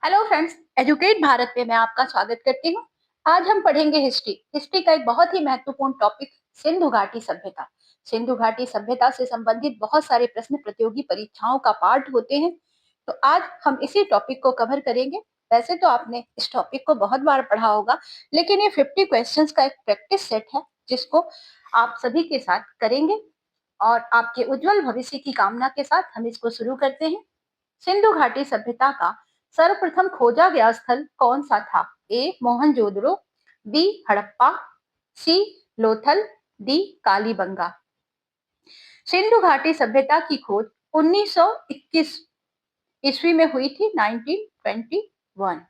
Hello friends, educate Bharat पे मैं आपका स्वागत करती हूँ। आज हम पढ़ेंगे हिस्ट्री। हिस्ट्री का एक बहुत ही महत्वपूर्ण टॉपिक सिंधु घाटी सभ्यता। सिंधु घाटी सभ्यता से संबंधित बहुत सारे प्रश्न प्रतियोगी परीक्षाओं का पार्ट होते हैं। तो आज हम इसी टॉपिक को कवर करेंगे। वैसे तो आपने इस टॉपिक को बहुत बार पढ़ा होगा, लेकिन ये 50 क्वेश्चंस का एक प्रैक्टिस सेट है जिसको आप सभी के साथ करेंगे और आपके उज्जवल भविष्य की कामना के साथ हम इसको शुरू करते हैं। सिंधु घाटी सभ्यता का सर्वप्रथम खोजा गया स्थल कौन सा था? ए मोहनजोदड़ो, बी हड़प्पा, सी लोथल, डी कालीबंगा। सिंधु घाटी सभ्यता की खोज 1921 ईस्वी में हुई थी, 1921।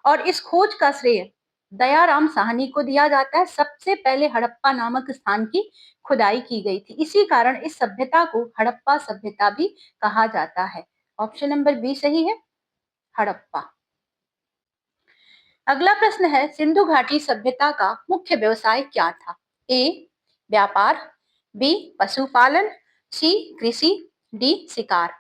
और इस खोज का श्रेय दयाराम साहनी को दिया जाता है। सबसे पहले हड़प्पा नामक स्थान की खुदाई की गई थी, इसी कारण इस सभ्यता को हड़प्पा सभ्यता भी कहा जाता है। ऑप्शन नंबर बी सही है, हड़प्पा। अगला प्रश्न है, सिंधु घाटी सभ्यता का मुख्य व्यवसाय क्या था? ए व्यापार, बी पशुपालन, सी कृषि, डी शिकार।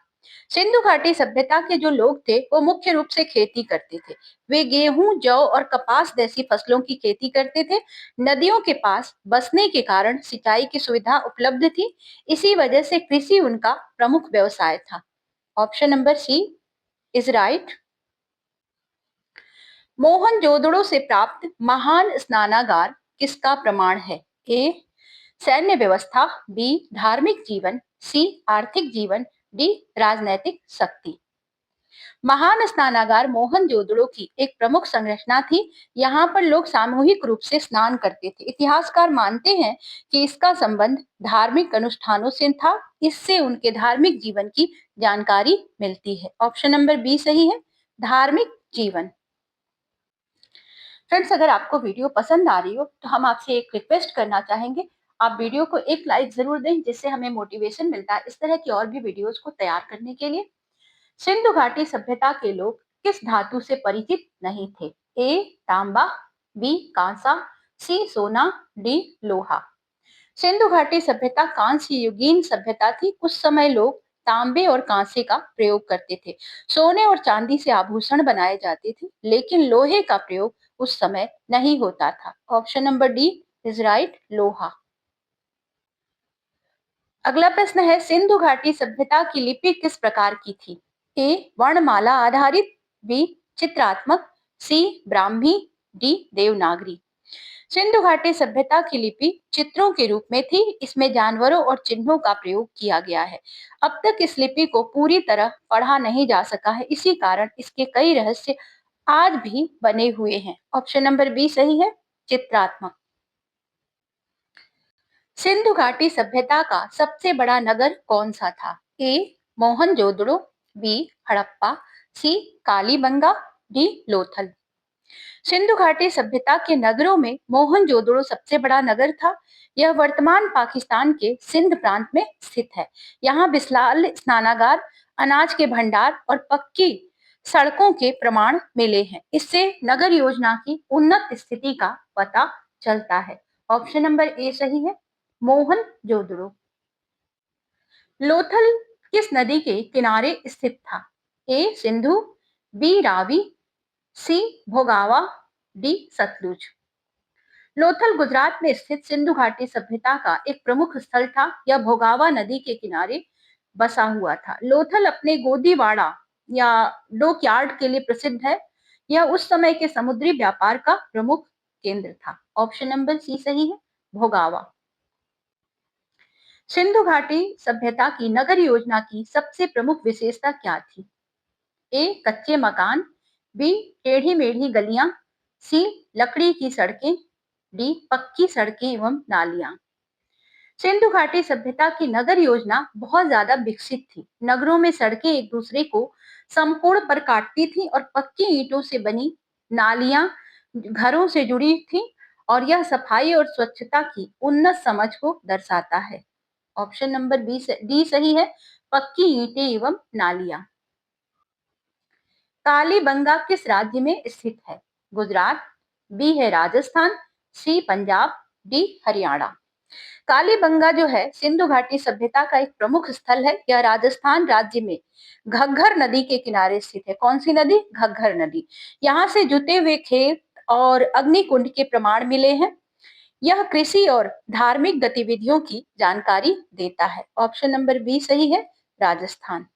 सिंधु घाटी सभ्यता के जो लोग थे वो मुख्य रूप से खेती करते थे। वे गेहूं, जौ और कपास जैसी फसलों की खेती करते थे। नदियों के पास बसने के कारण सिंचाई की सुविधा उपलब्ध थी। इसी वजह से कृषि उनका प्रमुख व्यवसाय था। Option number C is right. Mohenjodaro से प्राप्त महान स्नानागार किसका प्रमाण है? ए सैन्य व्यवस्था, बी धार्मिक जीवन, सी आर्थिक जीवन, डी राजनैतिक शक्ति। महान स्नानागार मोहनजोदड़ो की एक प्रमुख संरचना थी। यहाँ पर लोग सामूहिक रूप से स्नान करते थे। इतिहासकार मानते हैं कि इसका संबंध धार्मिक अनुष्ठानों से था। इससे उनके धार्मिक जीवन की जानकारी मिलती है। ऑप्शन नंबर बी सही है, धार्मिक जीवन। फ्रेंड्स, अगर आपको वीडियो पसंद आ रही हो तो हम आपसे एक रिक्वेस्ट करना चाहेंगे, आप वीडियो को एक लाइक जरूर दें, जिससे हमें मोटिवेशन मिलता है इस तरह की और भी वीडियोस को तैयार करने के लिए। सिंधु घाटी सभ्यता के लोग किस धातु से परिचित नहीं थे? ए तांबा, बी कांसा, सी सोना, डी लोहा। सिंधु घाटी सभ्यता कांस्य युगीन सभ्यता थी। उस समय लोग तांबे और कांसे का प्रयोग करते थे। सोने और चांदी से आभूषण बनाए जाते थे, लेकिन लोहे का प्रयोग उस समय नहीं होता था। Option number D is right, लोहा। अगला प्रश्न है, सिंधु घाटी सभ्यता की लिपि किस प्रकार की थी? ए वर्णमाला आधारित, बी चित्रात्मक, सी ब्राह्मी, डी देवनागरी। सिंधु घाटी सभ्यता की लिपि चित्रों के रूप में थी। इसमें जानवरों और चिन्हों का प्रयोग किया गया है। अब तक इस लिपि को पूरी तरह पढ़ा नहीं जा सका है, इसी कारण इसके कई रहस्य आज भी बने हुए हैं। ऑप्शन नंबर बी सही है, चित्रात्मक। सिंधु घाटी सभ्यता का सबसे बड़ा नगर कौन सा था? ए मोहनजोदड़ो, बी हड़प्पा, सी कालीबंगा, डी लोथल। सिंधु घाटी सभ्यता के नगरों में मोहनजोदड़ो सबसे बड़ा नगर था। यह वर्तमान पाकिस्तान के सिंध प्रांत में स्थित है। यहाँ विशाल स्नानागार, अनाज के भंडार और पक्की सड़कों के प्रमाण मिले हैं। इससे नगर योजना की उन्नत स्थिति का पता चलता है। ऑप्शन नंबर ए सही है, मोहनजोदड़ो। लोथल किस नदी के किनारे स्थित था? ए सिंधु, बी रावी, सी भोगावा, डी सतलुज। लोथल गुजरात में स्थित सिंधु घाटी सभ्यता का एक प्रमुख स्थल था। यह भोगावा नदी के किनारे बसा हुआ था। लोथल अपने गोदीवाड़ा या डॉकयार्ड के लिए प्रसिद्ध है। यह उस समय के समुद्री व्यापार का प्रमुख केंद्र था। ऑप्शन नंबर सी सही है, भोगावा। सिंधु घाटी सभ्यता की नगर योजना की सबसे प्रमुख विशेषता क्या थी? ए कच्चे मकान, बी टेढ़ी मेढ़ी गलियां, सी लकड़ी की सड़कें, डी पक्की सड़कें एवं नालियां। सिंधु घाटी सभ्यता की नगर योजना बहुत ज्यादा विकसित थी। नगरों में सड़कें एक दूसरे को समकोण पर काटती थी और पक्की ईंटों से बनी नालियां घरों से जुड़ी थी, और यह सफाई और स्वच्छता की उन्नत समझ को दर्शाता है। ऑप्शन नंबर बी डी सही है, पक्की ईंटें एवं नालियां। कालीबंगा किस राज्य में स्थित है? गुजरात, बी है राजस्थान, सी पंजाब, डी हरियाणा। कालीबंगा जो है सिंधु घाटी सभ्यता का एक प्रमुख स्थल है। यह राजस्थान राज्य में घग्गर नदी के किनारे स्थित है। कौन सी नदी? घग्गर नदी। यहाँ से जुते हुए खेत और अग्निकुंड के प्रमाण मिले हैं। यह कृषि और धार्मिक गतिविधियों की जानकारी देता है। ऑप्शन नंबर बी सही है, राजस्थान।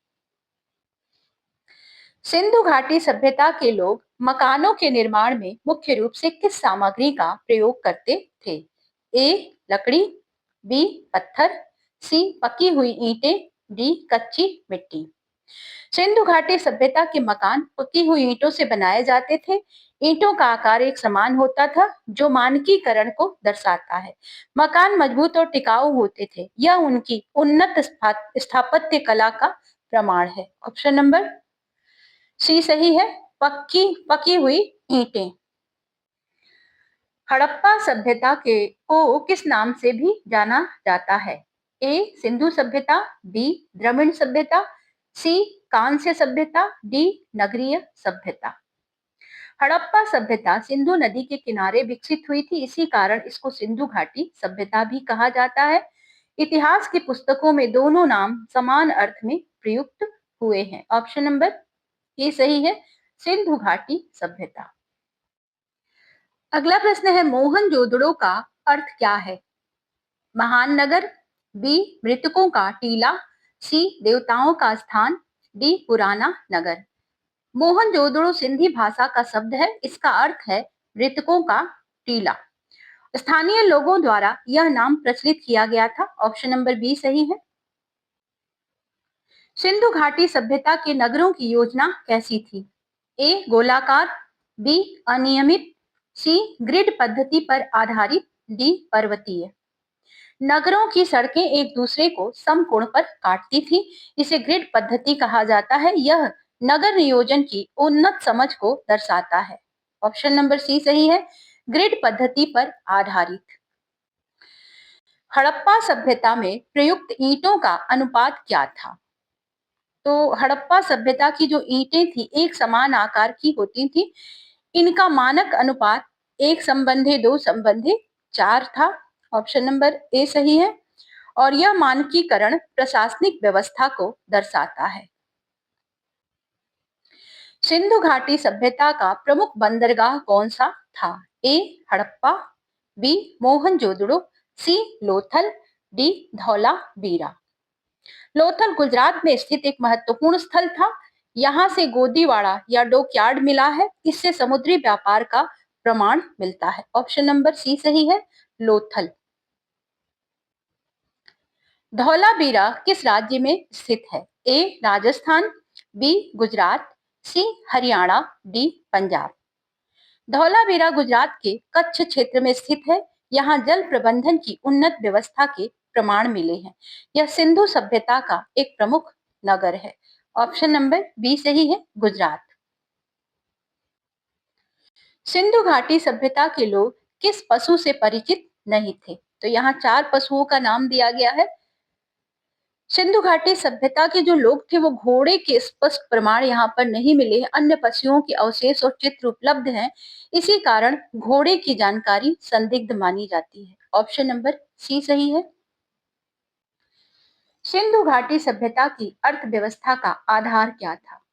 सिंधु घाटी सभ्यता के लोग मकानों के निर्माण में मुख्य रूप से किस सामग्री का प्रयोग करते थे? ए लकड़ी, बी पत्थर, सी पकी हुई ईंटें, डी कच्ची मिट्टी। सिंधु घाटी सभ्यता के मकान पकी हुई ईंटों से बनाए जाते थे। ईंटों का आकार एक समान होता था, जो मानकीकरण को दर्शाता है। मकान मजबूत और टिकाऊ होते थे। यह उनकी उन्नत स्थापत्य कला का प्रमाण है। ऑप्शन नंबर सी सही है, पक्की पकी हुई ईंटें। हड़प्पा सभ्यता के को किस नाम से भी जाना जाता है? ए सिंधु सभ्यता, बी द्रविड़ सभ्यता, सी कांस्य सभ्यता, डी नगरीय सभ्यता। हड़प्पा सभ्यता सिंधु नदी के किनारे विकसित हुई थी, इसी कारण इसको सिंधु घाटी सभ्यता भी कहा जाता है। इतिहास की पुस्तकों में दोनों नाम समान अर्थ में प्रयुक्त हुए हैं। ऑप्शन नंबर ए सही है, सिंधु घाटी सभ्यता। अगला प्रश्न है, मोहनजोदड़ो का अर्थ क्या है? महान नगर, बी मृतकों का टीला, सी देवताओं का स्थान, डी पुराना नगर। मोहनजोदड़ो सिंधी भाषा का शब्द है। इसका अर्थ है मृतकों का टीला। स्थानीय लोगों द्वारा यह नाम प्रचलित किया गया था। ऑप्शन नंबर बी सही है। सिंधु घाटी सभ्यता के नगरों की योजना कैसी थी? ए गोलाकार, बी अनियमित, सी ग्रिड पद्धति पर आधारित, डी पर्वतीय। नगरों की सड़कें एक दूसरे को समकोण पर काटती थी। इसे ग्रिड पद्धति कहा जाता है। यह नगर नियोजन की उन्नत समझ को दर्शाता है। ऑप्शन नंबर सी सही है, ग्रिड पद्धति पर आधारित। हड़प्पा सभ्यता में प्रयुक्त ईंटों का अनुपात क्या था? तो हड़प्पा सभ्यता की जो ईंटें थी एक समान आकार की होती थी। इनका मानक अनुपात 1:2:4 था। ऑप्शन नंबर ए सही है। और यह मानकीकरण प्रशासनिक व्यवस्था को दर्शाता है। सिंधु घाटी सभ्यता का प्रमुख बंदरगाह कौन सा था? ए हड़प्पा, बी मोहनजोदड़ो, सी लोथल, डी धौलावीरा। लोथल गुजरात में स्थित एक महत्वपूर्ण स्थल था। यहाँ से गोदीवाड़ा या डॉकयार्ड मिला है। इससे समुद्री व्यापार का प्रमाण मिलता है। ऑप्शन नंबर सी सही है, लोथल। धौलावीरा किस राज्य में स्थित है? ए राजस्थान, बी गुजरात, सी हरियाणा, डी पंजाब। धौलावीरा गुजरात के कच्छ क्षेत्र में स्थित है। यहाँ जल प्रबंधन की उन्नत व्यवस्था के प्रमाण मिले हैं। यह सिंधु सभ्यता का एक प्रमुख नगर है। ऑप्शन नंबर बी सही है, गुजरात। सिंधु घाटी सभ्यता के लोग किस पशु से परिचित नहीं थे? तो यहाँ 4 पशुओं का नाम दिया गया है। सिंधु घाटी सभ्यता के जो लोग थे वो घोड़े के स्पष्ट प्रमाण यहाँ पर नहीं मिले हैं। अन्य पशुओं के अवशेष और चित्र उपलब्ध हैं। इसी कारण घोड़े की जानकारी संदिग्ध मानी जाती है। ऑप्शन नंबर सी सही है। सिंधु घाटी सभ्यता की अर्थव्यवस्था का आधार क्या था?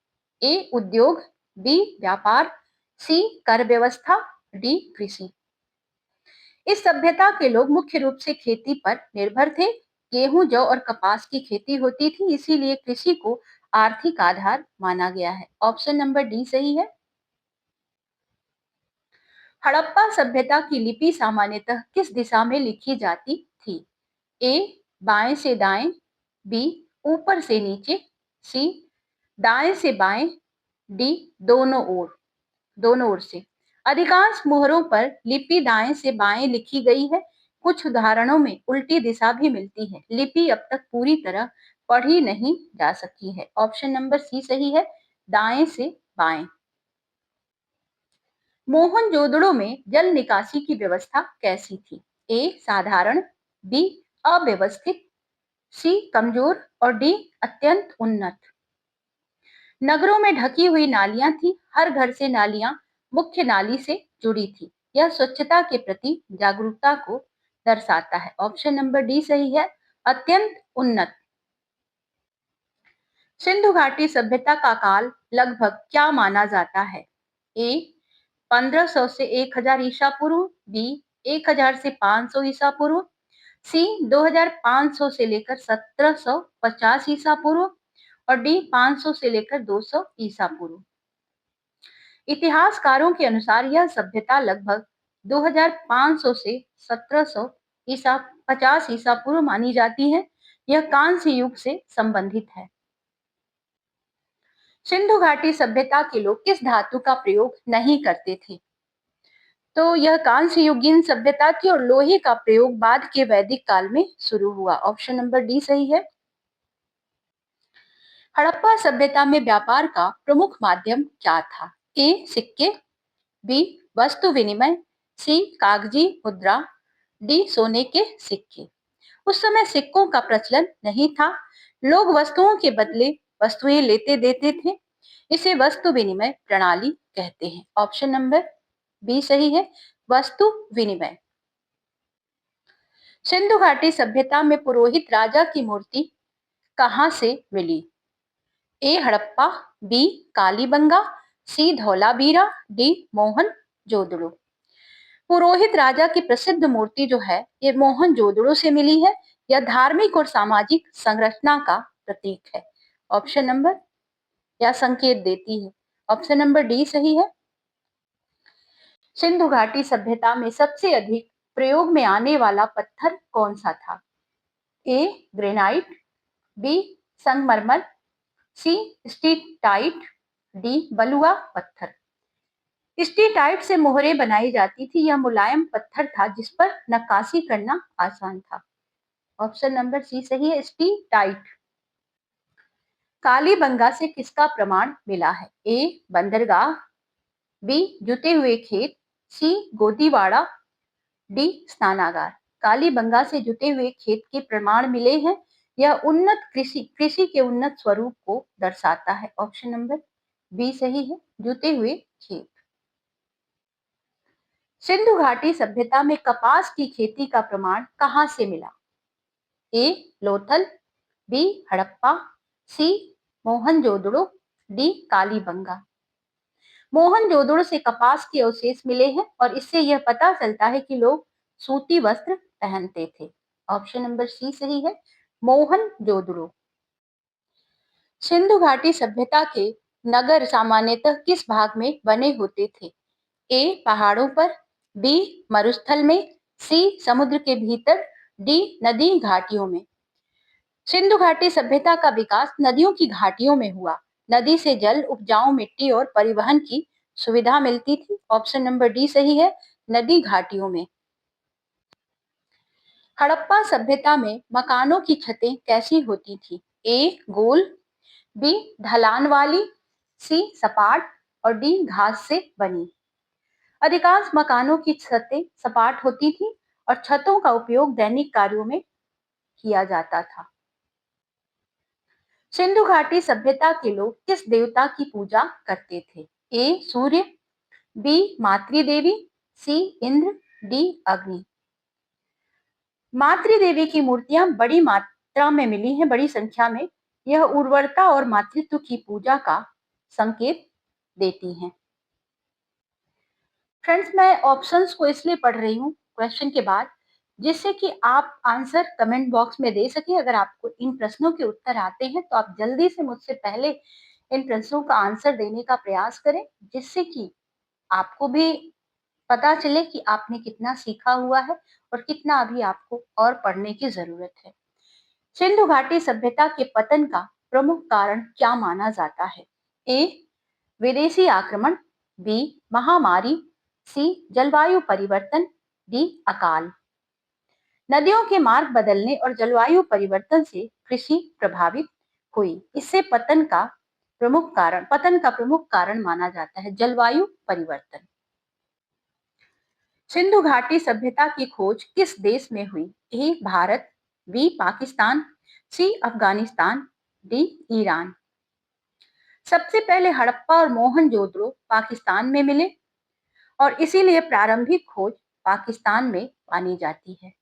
ए उद्योग, बी व्यापार, सी कर व्यवस्था, डी कृषि। इस सभ्यता के लोग मुख्य रूप से खेती पर निर्भर थे। गेहूं, जौ और कपास की खेती होती थी, इसीलिए कृषि को आर्थिक आधार माना गया है। ऑप्शन नंबर डी सही है। हड़प्पा सभ्यता की लिपि सामान्यतः किस दिशा में लिखी जाती थी? ए बाएं से दाएं, बी ऊपर से नीचे, सी दाएं से बाएं, डी दोनों ओर से। अधिकांश मुहरों पर लिपि दाएं से बाएं लिखी गई है। कुछ उदाहरणों में उल्टी दिशा भी मिलती है। लिपि अब तक पूरी तरह पढ़ी नहीं जा सकी है। ऑप्शन नंबर सी सही है, दाएं से बाएं। मोहनजोदड़ो में जल निकासी की व्यवस्था कैसी थी? ए साधारण, बी अव्यवस्थित, सी कमजोर और डी अत्यंत उन्नत। नगरों में ढकी हुई नालियां थी। हर घर से नालियां मुख्य नाली से जुड़ी थी। यह स्वच्छता के प्रति जागरूकता को दर्शाता है। ऑप्शन नंबर डी सही है, अत्यंत उन्नत। सिंधु घाटी सभ्यता का काल लगभग क्या माना जाता है? ए 1500 से 1000 ईसा पूर्व, बी 1000 से 500 ईसा पूर्व, सी 2500 से लेकर 1750 ईसा पूर्व और डी 500 से लेकर 200 ईसा पूर्व। इतिहासकारों के अनुसार यह सभ्यता लगभग 2500 से 1700 ईसा 50 ईसा पूर्व मानी जाती है। यह कांस्य युग से संबंधित है। सिंधु घाटी सभ्यता के लोग किस धातु का प्रयोग नहीं करते थे? तो यह कांस्य युगीन सभ्यता थी और लोहे का प्रयोग बाद के वैदिक काल में शुरू हुआ। ऑप्शन नंबर डी सही है। हड़प्पा सभ्यता में व्यापार का प्रमुख माध्यम क्या था? ए सिक्के, बी वस्तु विनिमय, सी कागजी मुद्रा, डी सोने के सिक्के। उस समय सिक्कों का प्रचलन नहीं था। लोग वस्तुओं के बदले वस्तुएं लेते देते थे। इसे वस्तु विनिमय प्रणाली कहते हैं। ऑप्शन नंबर बी सही है, वस्तु विनिमय। सिंधु घाटी सभ्यता में पुरोहित राजा की मूर्ति कहां से मिली? ए हड़प्पा, बी कालीबंगा, सी धौलावीरा, डी मोहनजोदड़ो। पुरोहित राजा की प्रसिद्ध मूर्ति जो है ये मोहनजोदड़ो से मिली है। यह धार्मिक और सामाजिक संरचना का प्रतीक है। ऑप्शन नंबर या संकेत देती है। ऑप्शन नंबर डी सही है। सिंधु घाटी सभ्यता में सबसे अधिक प्रयोग में आने वाला पत्थर कौन सा था? ए ग्रेनाइट, बी संगमरमर, सी स्टीटाइट, डी बलुआ पत्थर। स्टीटाइट से मोहरें बनाई जाती थी। यह मुलायम पत्थर था जिस पर नक्काशी करना आसान था। ऑप्शन नंबर सी सही है, स्टीटाइट। कालीबंगा से किसका प्रमाण मिला है? ए बंदरगाह, बी जुते हुए खेत, सी गोदीवाड़ा, डी स्नानागार। कालीबंगा से जुते हुए खेत के प्रमाण मिले हैं। यह उन्नत कृषि के उन्नत स्वरूप को दर्शाता है। ऑप्शन नंबर बी सही है, जुते हुए खेत। सिंधु घाटी सभ्यता में कपास की खेती का प्रमाण कहां से मिला? ए लोथल, बी हड़प्पा, सी मोहनजोदड़ो, डी कालीबंगा। मोहनजोदड़ो से कपास के अवशेष मिले हैं और इससे यह पता चलता है कि लोग सूती वस्त्र पहनते थे। ऑप्शन नंबर सी सही है, मोहनजोदड़ो। सिंधु घाटी सभ्यता के नगर सामान्यतः किस भाग में बने होते थे? ए पहाड़ों पर, बी मरुस्थल में, सी समुद्र के भीतर, डी नदी घाटियों में। सिंधु घाटी सभ्यता का विकास नदियों की घाटियों में हुआ। नदी से जल, उपजाऊ मिट्टी और परिवहन की सुविधा मिलती थी। ऑप्शन नंबर डी सही है, नदी घाटियों में। हड़प्पा सभ्यता में मकानों की छतें कैसी होती थी? ए गोल, बी ढलान वाली, सी सपाट और डी घास से बनी। अधिकांश मकानों की छतें सपाट होती थी और छतों का उपयोग दैनिक कार्यों में किया जाता था। सिंधु घाटी सभ्यता के लोग किस देवता की पूजा करते थे? ए सूर्य, बी मातृदेवी, सी इंद्र, डी अग्नि। मातृदेवी की मूर्तियां बड़ी मात्रा में मिली हैं, बड़ी संख्या में। यह उर्वरता और मातृत्व की पूजा का संकेत देती हैं। फ्रेंड्स, मैं ऑप्शंस को इसलिए पढ़ रही हूँ क्वेश्चन के बाद, जिससे कि आप आंसर कमेंट बॉक्स में दे सकें। अगर आपको इन प्रश्नों के उत्तर आते हैं तो आप जल्दी से मुझसे पहले इन प्रश्नों का आंसर देने का प्रयास करें, जिससे कि आपको भी पता चले कि आपने कितना सीखा हुआ है और कितना अभी आपको और पढ़ने की जरूरत है। सिंधु घाटी सभ्यता के पतन का प्रमुख कारण क्या माना जाता है? ए विदेशी आक्रमण, बी महामारी, सी जलवायु परिवर्तन, डी अकाल। नदियों के मार्ग बदलने और जलवायु परिवर्तन से कृषि प्रभावित हुई। इससे पतन का प्रमुख कारण माना जाता है जलवायु परिवर्तन। सिंधु घाटी सभ्यता की खोज किस देश में हुई? ए भारत, बी पाकिस्तान, सी अफगानिस्तान, डी ईरान। सबसे पहले हड़प्पा और मोहनजोदड़ो पाकिस्तान में मिले और इसीलिए प्रारंभिक खोज पाकिस्तान में मानी जाती है।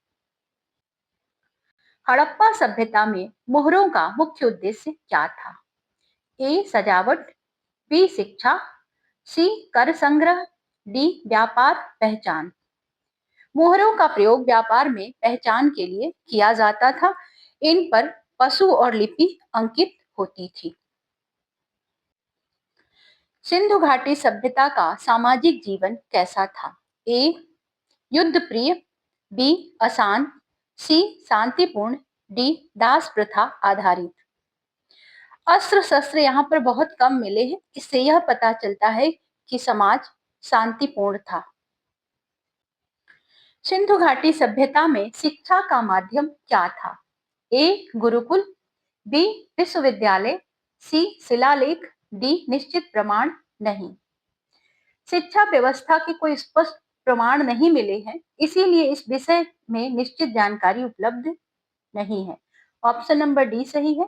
हड़प्पा सभ्यता में मोहरों का मुख्य उद्देश्य क्या था? ए सजावट, बी शिक्षा, सी कर संग्रह, डी व्यापार पहचान। मोहरों का प्रयोग व्यापार में पहचान के लिए किया जाता था। इन पर पशु और लिपि अंकित होती थी। सिंधु घाटी सभ्यता का सामाजिक जीवन कैसा था? ए युद्ध प्रिय, बी आसान, सी शांतिपूर्ण, डी दास प्रथा आधारित। अस्त्र शस्त्र यहाँ पर बहुत कम मिले हैं, इससे यह पता चलता है कि समाज शांतिपूर्ण था। सिंधु घाटी सभ्यता में शिक्षा का माध्यम क्या था? ए गुरुकुल, बी विश्वविद्यालय, सी शिलालेख, डी निश्चित प्रमाण नहीं। शिक्षा व्यवस्था के कोई स्पष्ट प्रमाण नहीं मिले हैं, इसीलिए इस विषय में निश्चित जानकारी उपलब्ध नहीं है। ऑप्शन नंबर डी सही है।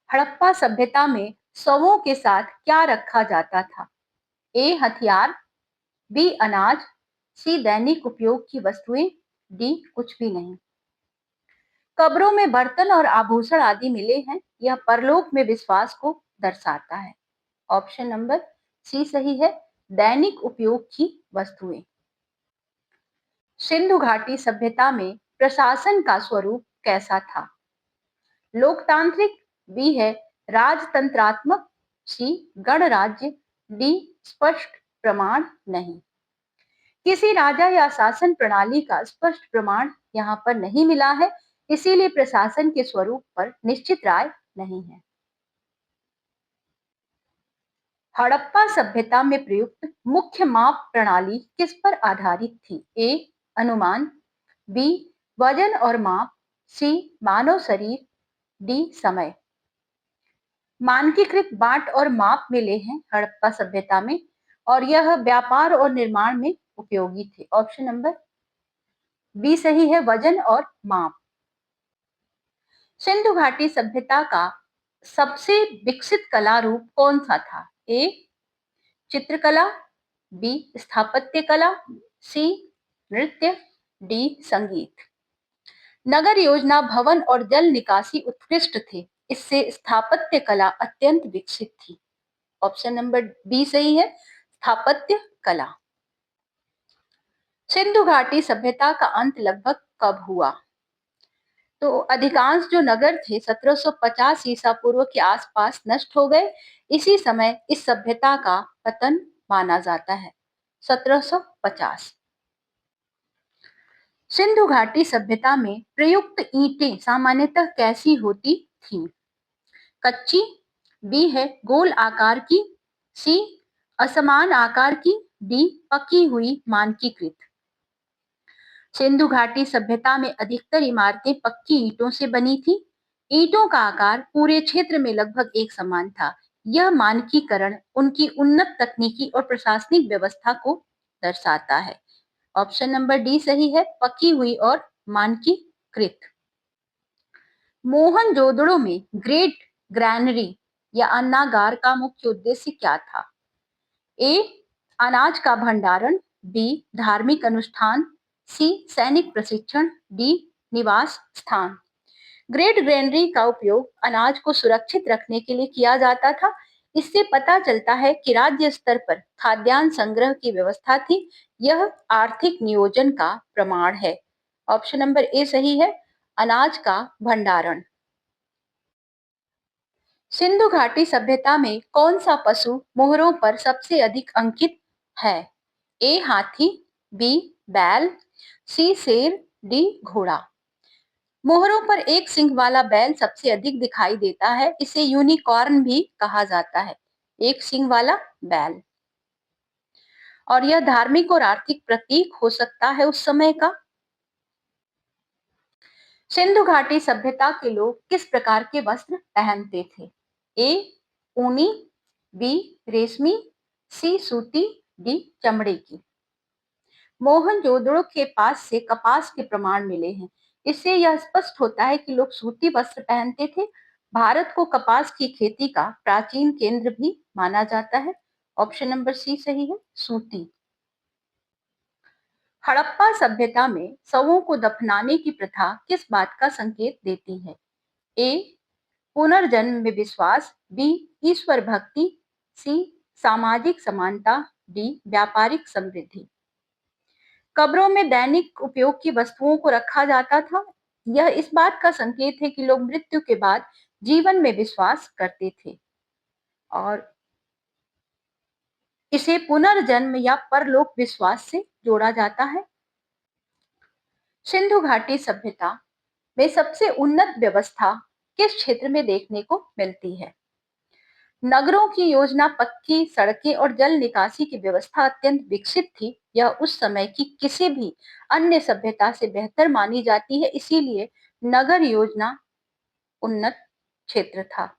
हड़प्पा सभ्यता में शवों के साथ क्या रखा जाता था? ए हथियार, बी अनाज, सी दैनिक उपयोग की वस्तुएं, डी कुछ भी नहीं। कब्रों में बर्तन और आभूषण आदि मिले हैं, यह परलोक में विश्वास को दर्शाता है। ऑप्शन नंबर सी सही है, दैनिक उपयोग की वस्तुएं। सिंधु घाटी सभ्यता में प्रशासन का स्वरूप कैसा था? लोकतांत्रिक, बी है राजतंत्रात्मक, सी गणराज्य, डी स्पष्ट प्रमाण नहीं। किसी राजा या शासन प्रणाली का स्पष्ट प्रमाण यहाँ पर नहीं मिला है, इसीलिए प्रशासन के स्वरूप पर निश्चित राय नहीं है। हड़प्पा सभ्यता में प्रयुक्त मुख्य माप प्रणाली किस पर आधारित थी? ए अनुमान, बी वजन और माप, सी मानव शरीर, डी समय। मानकीकृत बाट और माप मिले हैं हड़प्पा सभ्यता में और यह व्यापार और निर्माण में उपयोगी थे। ऑप्शन नंबर बी सही है, वजन और माप। सिंधु घाटी सभ्यता का सबसे विकसित कला रूप कौन सा था? ए चित्रकला, बी स्थापत्य कला, सी नृत्य, डी संगीत। नगर योजना, भवन और जल निकासी उत्कृष्ट थे, इससे स्थापत्य कला अत्यंत विकसित थी। ऑप्शन नंबर बी सही है, स्थापत्य कला। सिंधु घाटी सभ्यता का अंत लगभग कब हुआ? तो अधिकांश जो नगर थे 1750 ईसा पूर्व के आसपास नष्ट हो गए। इसी समय इस सभ्यता का पतन माना जाता है, 1750। सिंधु घाटी सभ्यता में प्रयुक्त ईंटें सामान्यतः कैसी होती थीं? कच्ची, बी है गोल आकार की, सी असमान आकार की, डी पकी हुई मानकीकृत। सिंधु घाटी सभ्यता में अधिकतर इमारतें पक्की ईंटों से बनी थी। ईंटों का आकार पूरे क्षेत्र में लगभग एक समान था। यह मानकीकरण उनकी उन्नत तकनीकी और प्रशासनिक व्यवस्था को दर्शाता है। ऑप्शन नंबर डी सही है, पकी हुई और मानकीकृत। मोहनजोदड़ो में ग्रेट ग्रैनरी या अन्नागार का मुख्य उद्देश्य क्या था? ए अनाज का भंडारण, बी धार्मिक अनुष्ठान, सी सैनिक प्रशिक्षण, डी निवास स्थान। ग्रेट ग्रैनरी का उपयोग अनाज को सुरक्षित रखने के लिए किया जाता था। इससे पता चलता है कि राज्य स्तर पर खाद्यान्न संग्रह की व्यवस्था थी। यह आर्थिक नियोजन का प्रमाण है। ऑप्शन नंबर ए सही है, अनाज का भंडारण। सिंधु घाटी सभ्यता में कौन सा पशु मोहरों पर सबसे अधिक अंकित है? ए हाथी, बी बैल, सी शेर, डी घोड़ा। मोहरों पर एक सिंह वाला बैल सबसे अधिक दिखाई देता है, इसे यूनिकॉर्न भी कहा जाता है, एक सिंह वाला बैल। और यह धार्मिक और आर्थिक प्रतीक हो सकता है उस समय का। सिंधु घाटी सभ्यता के लोग किस प्रकार के वस्त्र पहनते थे? ए ऊनी, बी रेशमी, सी सूती, डी चमड़े की। मोहनजोदड़ो के पास से कपास के प्रमाण मिले हैं। इससे यह स्पष्ट होता है कि लोग सूती वस्त्र पहनते थे। भारत को कपास की खेती का प्राचीन केंद्र भी माना जाता है। ऑप्शन नंबर सी सही है, सूती। हड़प्पा सभ्यता में शवों को दफनाने की प्रथा किस बात का संकेत देती है? ए पुनर्जन्म में विश्वास, बी ईश्वर भक्ति, सी सामाजिक समानता, डी व्यापारिक समृद्धि। कब्रों में दैनिक उपयोग की वस्तुओं को रखा जाता था। यह इस बात का संकेत है कि लोग मृत्यु के बाद जीवन में विश्वास करते थे और इसे पुनर्जन्म या परलोक विश्वास से जोड़ा जाता है। सिंधु घाटी सभ्यता में सबसे उन्नत व्यवस्था किस क्षेत्र में देखने को मिलती है? नगरों की योजना, पक्की सड़कें और जल निकासी की व्यवस्था अत्यंत विकसित थी। यह उस समय की किसी भी अन्य सभ्यता से बेहतर मानी जाती है, इसीलिए नगर योजना उन्नत क्षेत्र था।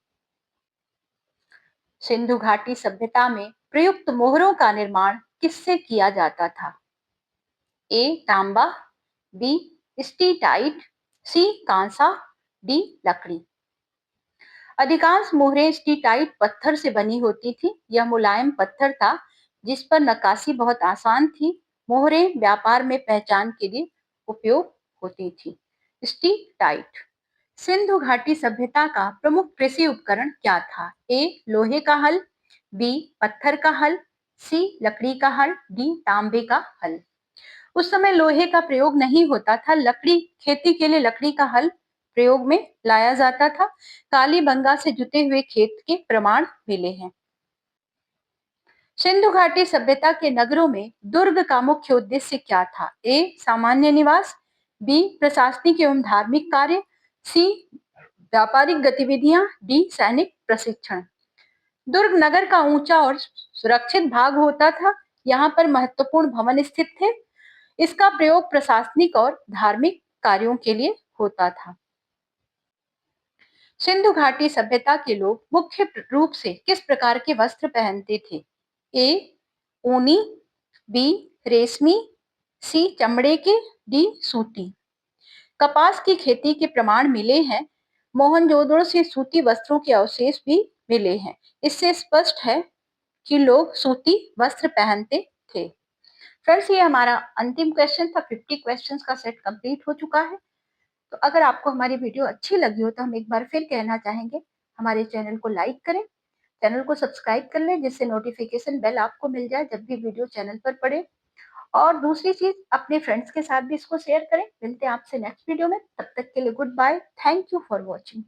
सिंधु घाटी सभ्यता में प्रयुक्त मोहरों का निर्माण किससे किया जाता था? ए तांबा, बी स्टीटाइट, सी कांसा, डी लकड़ी। अधिकांश मोहरें स्टीटाइट पत्थर से बनी होती थी। यह मुलायम पत्थर था जिस पर नक्काशी बहुत आसान थी। मोहरें व्यापार में पहचान के लिए उपयोग होती थी। स्टीटाइट। सिंधु घाटी सभ्यता का प्रमुख कृषि उपकरण क्या था? ए लोहे का हल, बी पत्थर का हल, सी लकड़ी का हल, डी तांबे का हल। उस समय लोहे का प्रयोग नहीं होता था। लकड़ी खेती के लिए लकड़ी का हल प्रयोग में लाया जाता था। कालीबंगा से जुते हुए खेत के प्रमाण मिले हैं। सिंधु घाटी सभ्यता के नगरों में दुर्ग का मुख्य उद्देश्य क्या था? ए सामान्य निवास, बी प्रशासनिक एवं धार्मिक कार्य, सी व्यापारिक गतिविधियां, डी सैनिक प्रशिक्षण। दुर्ग नगर का ऊंचा और सुरक्षित भाग होता था। यहाँ पर महत्वपूर्ण भवन स्थित थे। इसका प्रयोग प्रशासनिक और धार्मिक कार्यों के लिए होता था। सिंधु घाटी सभ्यता के लोग मुख्य रूप से किस प्रकार के वस्त्र पहनते थे? ए ऊनी, बी रेशमी, सी चमड़े के, डी सूती। कपास की खेती के प्रमाण मिले हैं। मोहनजोदड़ो से सूती वस्त्रों के अवशेष भी मिले हैं। इससे स्पष्ट है कि लोग सूती वस्त्र पहनते थे। फ्रेंड्स, ये हमारा अंतिम क्वेश्चन था। 50 क्वेश्चंस का सेट कंप्लीट हो चुका है। तो अगर आपको हमारी वीडियो अच्छी लगी हो तो हम एक बार फिर कहना चाहेंगे, हमारे चैनल को लाइक करें, चैनल को सब्सक्राइब कर लें जिससे नोटिफिकेशन बेल आपको मिल जाए जब भी वीडियो चैनल पर पड़े। और दूसरी चीज, अपने फ्रेंड्स के साथ भी इसको शेयर करें। मिलते हैं आपसे नेक्स्ट वीडियो में, तब तक के लिए goodbye. Thank you for watching.